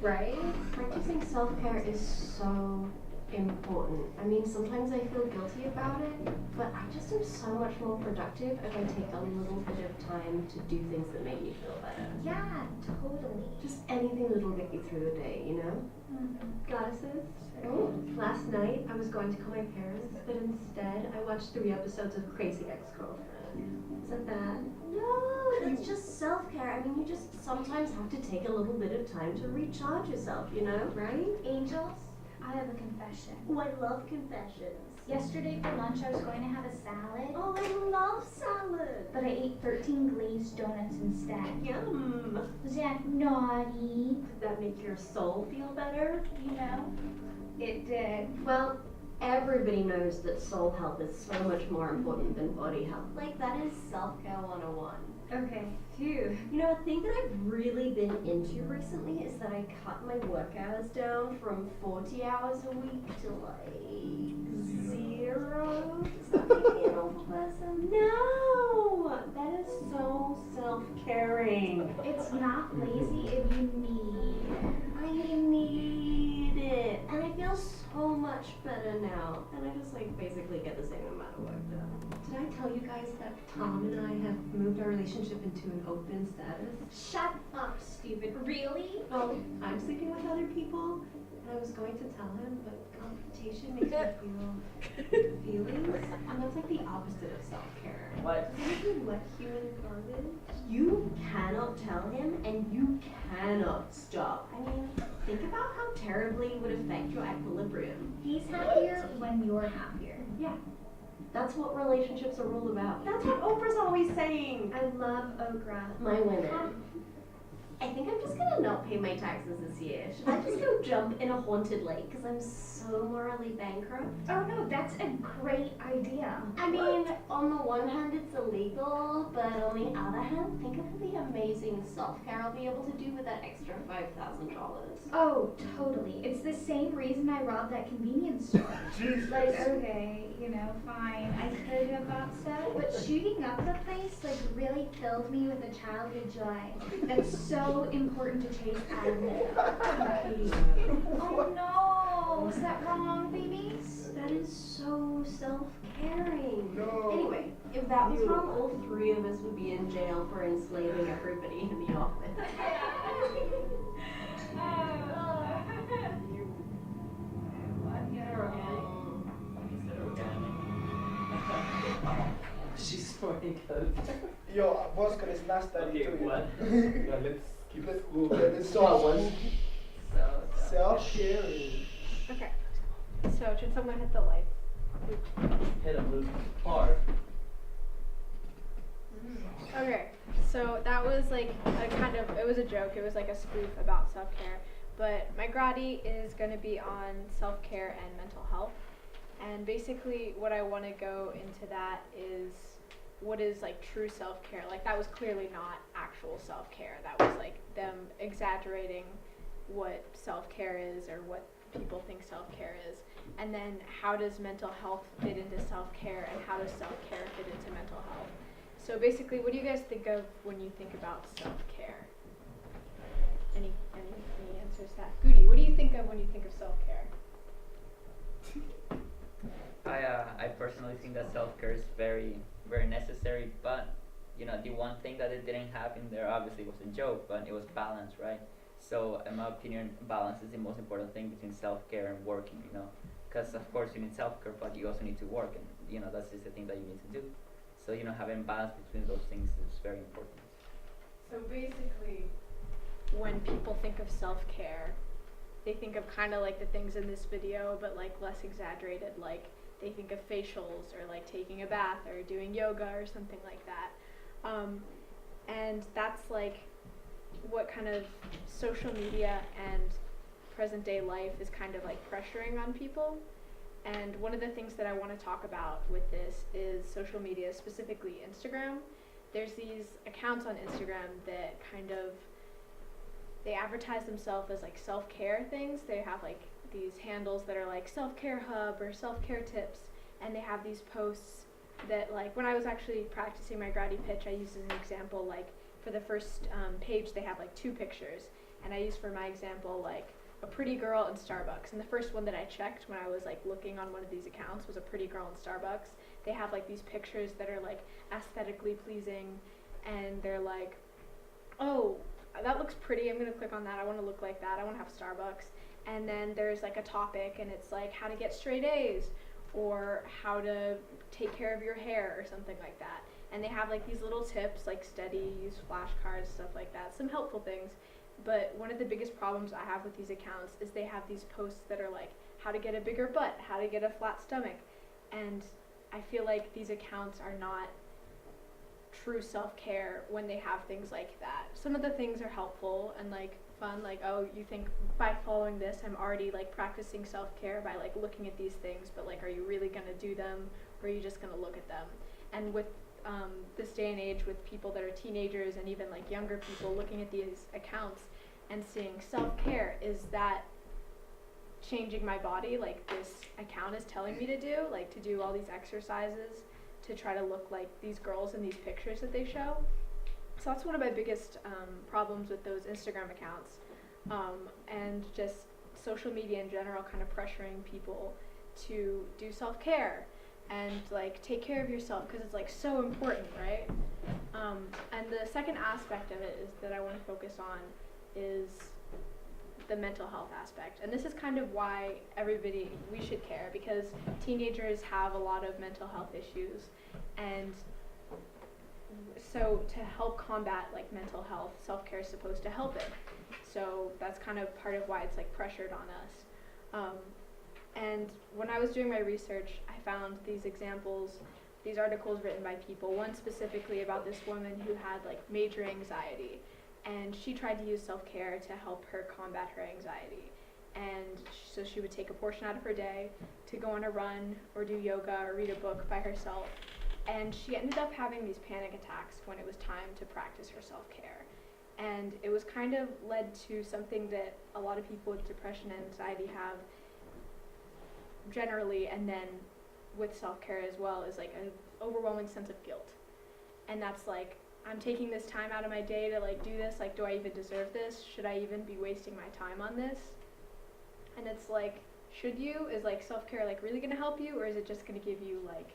Right? Practicing self-care is so important. I mean, sometimes I feel guilty about it, but I just am so much more productive if I take a little bit of time to do things that make me feel better. Yeah, totally. Just anything that'll get you through the day, you know? Goddesses? Oh, last night I was going to call my parents, but instead I watched 3 episodes of Crazy Ex-Girlfriend. Is that bad? No, it's just self-care. I mean, you just sometimes have to take a little bit of time to recharge yourself, you know, right? Angels, I have a confession. Oh, I love confessions. Yesterday for lunch I was going to have a salad. Oh, I love salad. But I ate 13 glazed donuts instead. Yum. Was that naughty? Did that make your soul feel better? You know, it did. Well, everybody knows that soul health is so much more important than body health. Like, that is self-care 101. Okay, phew. You know, a thing that I've really been into recently is that I cut my work hours down from 40 hours a week to like 0. Does that make me an awful person? No! That is so self-caring. It's not lazy if you need. I need it. And I feel so much better now. And I just like basically get the same amount of work done. Did I tell you guys that Tom and I have moved our relationship into an open status? Shut up, stupid. Really? Well, I'm sleeping with other people, and I was going to tell him, but confrontation makes me feel feelings, and that's like the opposite of self-care. What? Does it make you wet human garbage? You cannot tell him, and you cannot stop. I mean, think about how terribly it would affect your equilibrium. He's happier when you're happier. Yeah. That's what relationships are all about. That's what Oprah's always saying. I love okra. My women. I think I'm just gonna not pay my taxes this year. Should I just go jump in a haunted lake because I'm so morally bankrupt? Oh no, that's a great idea. I mean, on the one hand it's illegal, but on the other hand, think of the amazing self-care I'll be able to do with that extra $5,000. Oh, totally. It's the same reason I robbed that convenience store. Jesus. Like, okay, you know, fine, I could have bought stuff, but shooting up the place, like, really filled me with a childhood joy that's so important to chase out of me. Oh no! Is that wrong, babies? That is so self-caring. No. Anyway, if that was wrong, all 3 of us would be in jail for enslaving everybody in the office. She's funny, cuz. Yo, vos querés last time Okay, too. what? No, let's keep school. Let's start one. Self-care. Okay, so should someone hit the light? Hit him, Luke. Hard. Okay, so that was like a kind of, it was a joke, it was like a spoof about self-care, but my Graddy is going to be on self-care and mental health, and basically what I want to go into that is what is like true self-care. Like that was clearly not actual self-care, that was like them exaggerating what self-care is or what people think self-care is, and then how does mental health fit into self-care and how does self-care fit into mental health. So basically, what do you guys think of when you think about self-care? Any answers to that? Goody, what do you think of when you think of self-care? I personally think that self-care is very, very necessary, but you know, the one thing that it didn't have in there obviously was a joke, but it was balance, right? So in my opinion, balance is the most important thing between self-care and working, you know, because of course you need self-care, but you also need to work, and you know, that's just the thing that you need to do. So you know, having balance between those things is very important. So basically, when people think of self-care, they think of kind of like the things in this video, but like less exaggerated. Like they think of facials or like taking a bath or doing yoga or something like that. And that's like what kind of social media and present day life is kind of like pressuring on people. And one of the things that I want to talk about with this is social media, specifically Instagram. There's these accounts on Instagram that kind of, they advertise themselves as like self-care things. They have like these handles that are like self-care hub or self-care tips, and they have these posts that, like, when I was actually practicing my Graddy pitch, I used as an example, like for the first page they have like 2 pictures, And I used for my example like a pretty girl in Starbucks. And the first one that I checked when I was like looking on one of these accounts was a pretty girl in Starbucks. They have like these pictures that are like aesthetically pleasing, and they're like, oh, that looks pretty, I'm gonna click on that, I wanna look like that, I wanna have Starbucks. And then there's like a topic, and it's like how to get straight A's, or how to take care of your hair, or something like that. And they have like these little tips, like study, use flashcards, stuff like that, some helpful things. But one of the biggest problems I have with these accounts is they have these posts that are like how to get a bigger butt, how to get a flat stomach. And I feel like these accounts are not true self-care when they have things like that. Some of the things are helpful and like fun, like, oh, you think by following this I'm already like practicing self-care by like looking at these things, but like, are you really gonna do them, or are you just gonna look at them? And with this day and age, with people that are teenagers and even like younger people looking at these accounts and seeing self-care, is that changing my body, like this account is telling me to do, like to do all these exercises to try to look like these girls in these pictures that they show. So that's one of my biggest problems with those Instagram accounts, and just social media in general kind of pressuring people to do self-care and like take care of yourself because it's like so important, right? And the second aspect of it is that I want to focus on is the mental health aspect. And this is kind of why we should care, because teenagers have a lot of mental health issues, and so to help combat like mental health, self-care is supposed to help it. So that's kind of part of why it's like pressured on us. And when I was doing my research, I found these examples, these articles written by people, one specifically about this woman who had like major anxiety, and she tried to use self-care to help her combat her anxiety. And so she would take a portion out of her day to go on a run or do yoga or read a book by herself. And she ended up having these panic attacks when it was time to practice her self-care. And it was kind of led to something that a lot of people with depression and anxiety have generally, and then with self-care as well, is like an overwhelming sense of guilt. And that's like, I'm taking this time out of my day to like do this, like, do I even deserve this? Should I even be wasting my time on this? And it's like, should you? Is like self-care like really gonna help you, or is it just gonna give you like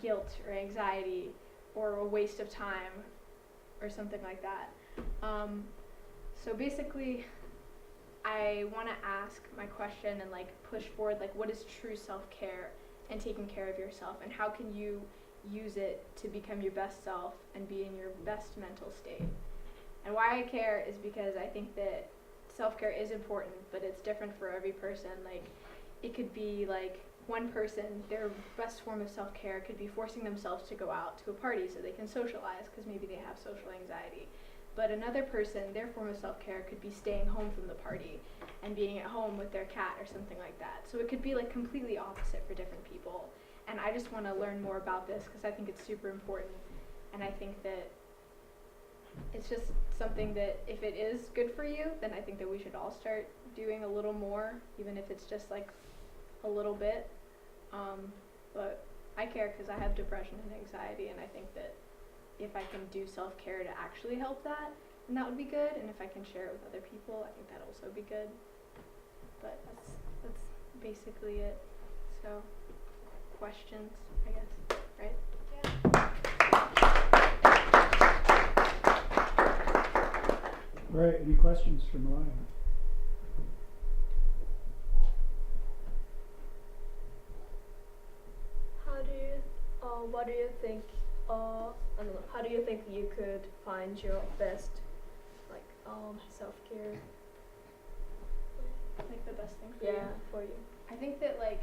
guilt or anxiety or a waste of time or something like that? So basically, I want to ask my question and like push forward, like, what is true self-care and taking care of yourself, and how can you use it to become your best self and be in your best mental state? And why I care is because I think that self-care is important, but it's different for every person. Like, it could be like one person, their best form of self-care could be forcing themselves to go out to a party so they can socialize because maybe they have social anxiety. But another person, their form of self-care could be staying home from the party and being at home with their cat or something like that. So it could be like completely opposite for different people. And I just want to learn more about this because I think it's super important. And I think that it's just something that if it is good for you, then I think that we should all start doing a little more, even if it's just like a little bit. But I care because I have depression and anxiety, and I think that if I can do self-care to actually help that, then that would be good. And if I can share it with other people, I think that'd also be good. But that's basically it. So, questions, I guess, right? Right, any questions for Malaya? What do you think, I don't know, how do you think you could find your best, like, self-care? Like the best thing for you? Yeah, for you. I think that like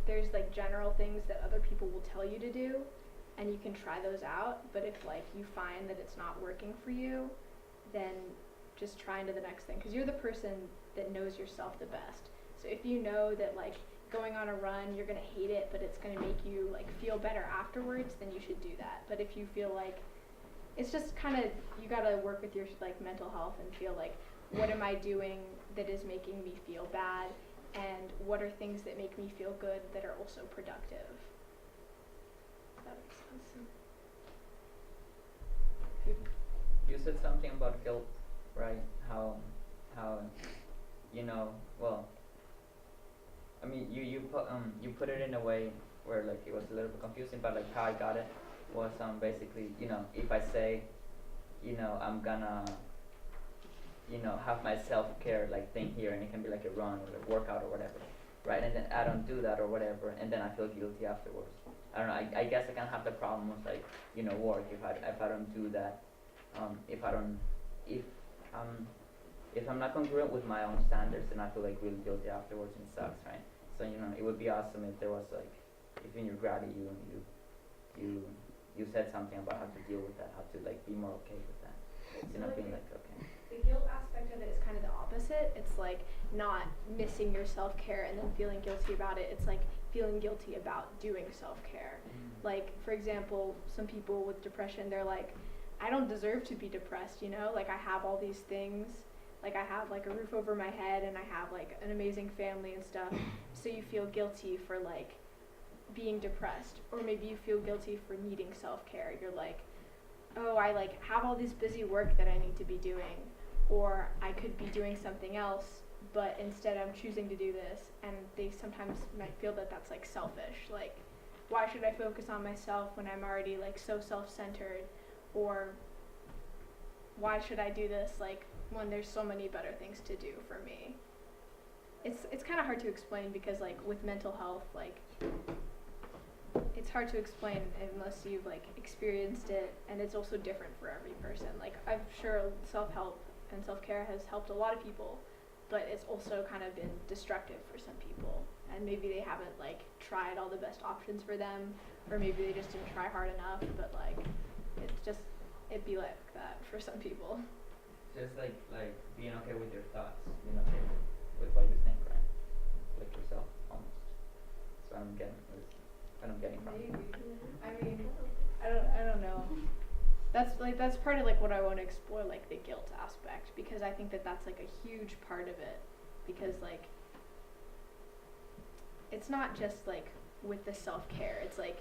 there's like general things that other people will tell you to do, and you can try those out, but if like you find that it's not working for you, then just try into the next thing, because you're the person that knows yourself the best. So if you know that like going on a run, you're gonna hate it, but it's gonna make you like feel better afterwards, then you should do that. But if you feel like it's just kind of, you gotta work with your like mental health and feel like, what am I doing that is making me feel bad, and what are things that make me feel good that are also productive? If that makes sense. You said something about guilt. right? How, you know, well, I mean, you put it in a way where like it was a little bit confusing, but like how I got it was basically, you know, if I say, you know, I'm gonna, you know, have my self-care like thing here, and it can be like a run or a workout or whatever, right? And then I don't do that or whatever, and then I feel guilty afterwards. I don't know. I guess I can have the problem with like, you know, work if I don't do that, if I don't, if I'm not congruent with my own standards, then I feel like really guilty afterwards, and it sucks, right? So you know, it would be awesome if there was like, if in your Graddy you said something about how to deal with that, how to like be more okay with that. You know, being like okay. The guilt aspect of it is kind of the opposite. It's like not missing your self-care and then feeling guilty about it. It's like feeling guilty about doing self-care. Like, for example, some people with depression, they're like, I don't deserve to be depressed, you know? Like, I have all these things. Like, I have, like, a roof over my head, and I have, like, an amazing family and stuff. So you feel guilty for, like, being depressed. Or maybe you feel guilty for needing self-care. You're like, oh, I, like, have all this busy work that I need to be doing. Or I could be doing something else, but instead I'm choosing to do this. And they sometimes might feel that that's, like, selfish. Like, why should I focus on myself when I'm already, like, so self-centered? Or why should I do this, like, when there's so many better things to do for me? It's kind of hard to explain because, like, with mental health, like, it's hard to explain unless you've, like, experienced it, and it's also different for every person. Like, I'm sure self-help and self-care has helped a lot of people, but it's also kind of been destructive for some people, and maybe they haven't, like, tried all the best options for them, or maybe they just didn't try hard enough, but, like, it'd be like that for some people. Just like being okay with your thoughts, being okay with what you think, right? Like yourself, almost. So I'm getting from. Maybe. I mean, I don't know. That's part of like what I want to explore, like the guilt aspect, because I think that that's like a huge part of it, because like it's not just like with the self-care, it's like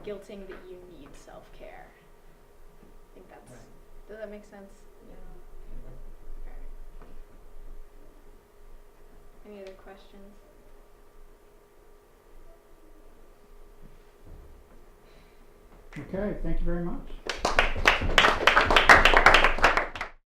guilting that you need self-care. I think that's, right. Does that make sense? Yeah. Any other questions? Okay, thank you very much.